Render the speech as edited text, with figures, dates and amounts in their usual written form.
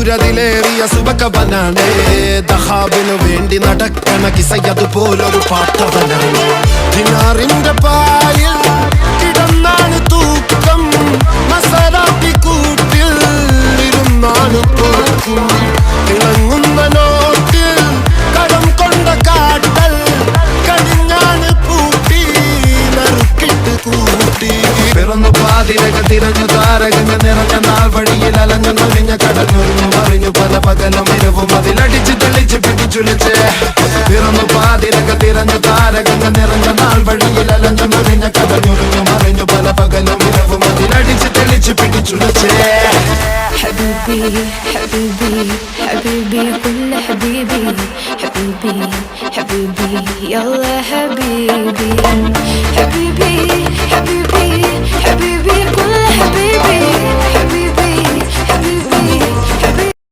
സൂര്യതിലേറിയ സുബകവനാണ് ദഹാബിനു വേണ്ടി നടക്കണ കിസയതുപോലൊരു പാട്ടവനാണ് ദിനാറിന്റെ പായിൽ കിടന്നാണ് തൂക്കം മസറാത്തി കൂട്ടിൽ ഇരുന്നാണ് തോക്കും തിളങ്ങുന്ന നോട്ടിൽ കടം കൊണ്ട കാട്ടൽ കടിഞ്ഞാണ് പൂട്ടി നറുക്കിട്ട് കൂട്ടി പിറന്നു പാതിരക തിരഞ്ഞു താരകങ്ങൾ നിറഞ്ഞ നാൾ വഴിയിൽ അലഞ്ഞു നൊലിഞ്ഞ കടഞ്ഞൊരിഞ്ഞു മറിഞ്ഞു പല പകലും ഇരവും അതിലടിച്ച് തെളിച്ച് പിടിച്ചുലിച്ച് പിറന്നു പാതിരക തിരഞ്ഞു താരകങ്ങൾ നിറഞ്ഞ നാൾ വഴിയിൽ അലഞ്ഞു നൊലിഞ്ഞ കടഞ്ഞൊരിഞ്ഞു മറിഞ്ഞു പല പകലും ഇരവും അതിലടിച്ച് തെളിച്ച് പിടിച്ചുലിച്ച് حبيبي حبيبي حبيبي كل حبيبي حبيبي حبيبي يلا حبيبي حبيبي